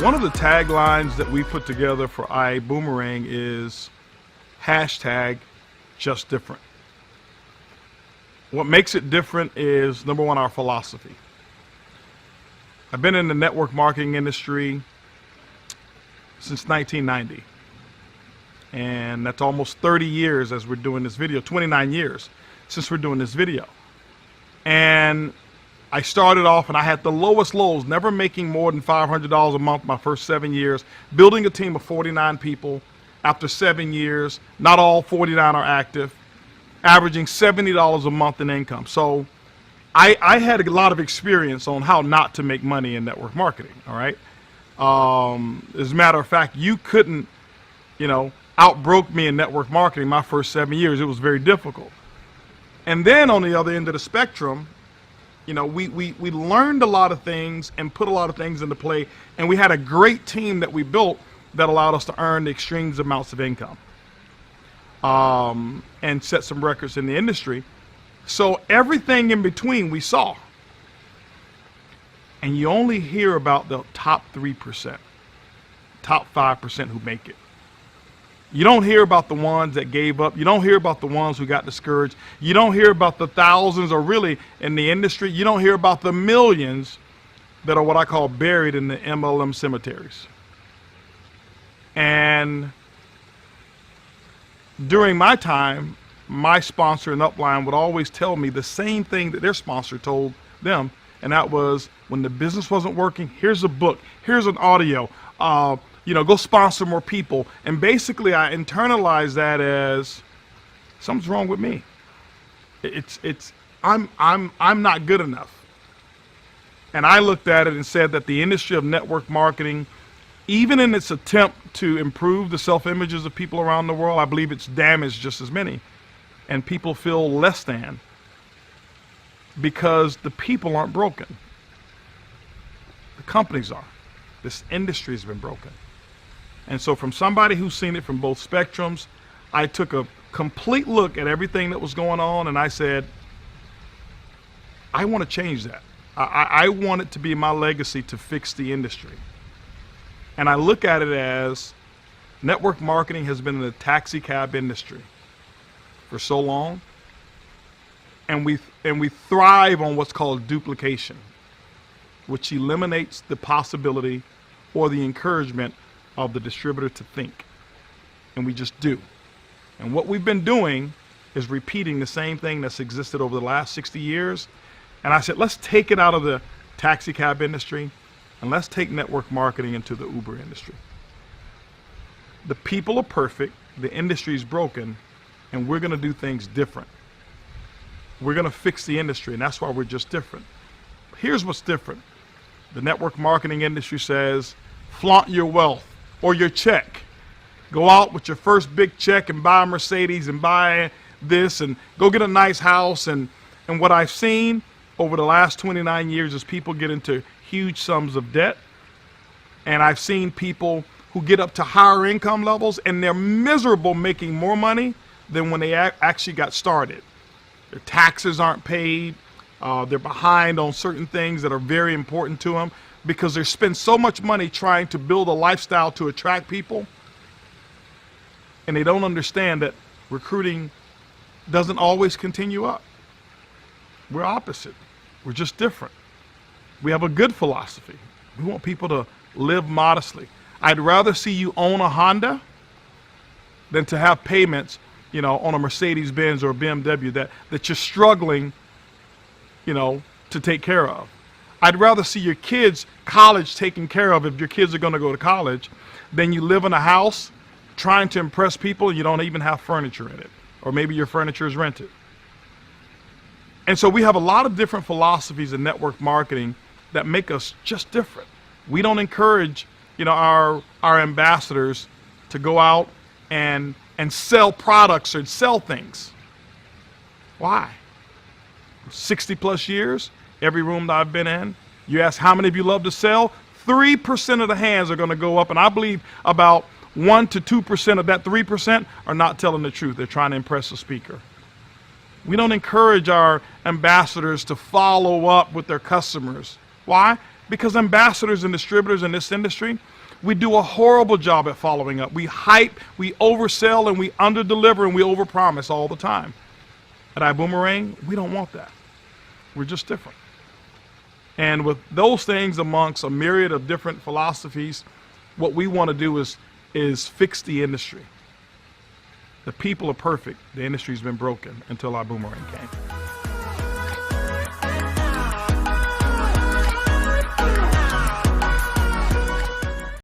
One of the taglines that we put together for iBoomerang is #JustDifferent. What makes it different is, number one, our philosophy. I've been in the network marketing industry since 1990. And that's almost 30 years as we're doing this video, 29 years since we're doing this video. And I started off and I had the lowest lows, never making more than $500 a month my first 7 years, building a team of 49 people. After 7 years, not all 49 are active, averaging $70 a month in income. So I had a lot of experience on how not to make money in network marketing, all right? As a matter of fact, you couldn't, outbroke me in network marketing my first 7 years. It was very difficult. And then on the other end of the spectrum, we learned a lot of things and put a lot of things into play, and we had a great team that we built that allowed us to earn the extreme amounts of income and set some records in the industry. So everything in between we saw. And you only hear about the top 3%, top 5% who make it. You don't hear about the ones that gave up. You don't hear about the ones who got discouraged. You don't hear about the thousands, or really in the industry, you don't hear about the millions that are what I call buried in the MLM cemeteries. And during my time, my sponsor and upline would always tell me the same thing that their sponsor told them, and that was, when the business wasn't working, here's a book, here's an audio, go sponsor more people. And basically I internalized that as, something's wrong with me. I'm not good enough. And I looked at it and said that the industry of network marketing, even in its attempt to improve the self-images of people around the world, I believe it's damaged just as many. And people feel less than because the people aren't broken. The companies are. This industry has been broken. And so from somebody who's seen it from both spectrums, I took a complete look at everything that was going on, and I said, I want to change that. I want it to be my legacy to fix the industry. And I look at it as network marketing has been in the taxi cab industry for so long, and we thrive on what's called duplication, which eliminates the possibility or the encouragement of the distributor to think. And we just do. And what we've been doing is repeating the same thing that's existed over the last 60 years. And I said, let's take it out of the taxi cab industry and let's take network marketing into the Uber industry. The people are perfect, the industry is broken, and we're gonna do things different. We're gonna fix the industry, and that's why we're just different. Here's what's different. The network marketing industry says, flaunt your wealth or your check. Go out with your first big check and buy a Mercedes and buy this and go get a nice house. And what I've seen over the last 29 years is people get into huge sums of debt. And I've seen people who get up to higher income levels and they're miserable making more money than when they actually got started. Their taxes aren't paid. They're behind on certain things that are very important to them because they spend so much money trying to build a lifestyle to attract people. And they don't understand that recruiting doesn't always continue up. We're opposite. We're just different. We have a good philosophy. We want people to live modestly. I'd rather see you own a Honda than to have payments, on a Mercedes Benz or a BMW that you're struggling, to take care of. I'd rather see your kids' college taken care of if your kids are going to go to college than you live in a house trying to impress people and you don't even have furniture in it. Or maybe your furniture is rented. And so we have a lot of different philosophies in network marketing that make us just different. We don't encourage, our ambassadors to go out and sell products or sell things. Why? 60 plus years, every room that I've been in, you ask how many of you love to sell, 3% of the hands are going to go up, and I believe about 1 to 2% of that 3% are not telling the truth. They're trying to impress the speaker. We don't encourage our ambassadors to follow up with their customers. Why? Because ambassadors and distributors in this industry, we do a horrible job at following up. We hype, we oversell, and we underdeliver, and we overpromise all the time. At iBoomerang, we don't want that. We're just different. And with those things amongst a myriad of different philosophies, what we want to do is fix the industry. The people are perfect. The industry's been broken until iBoomerang came.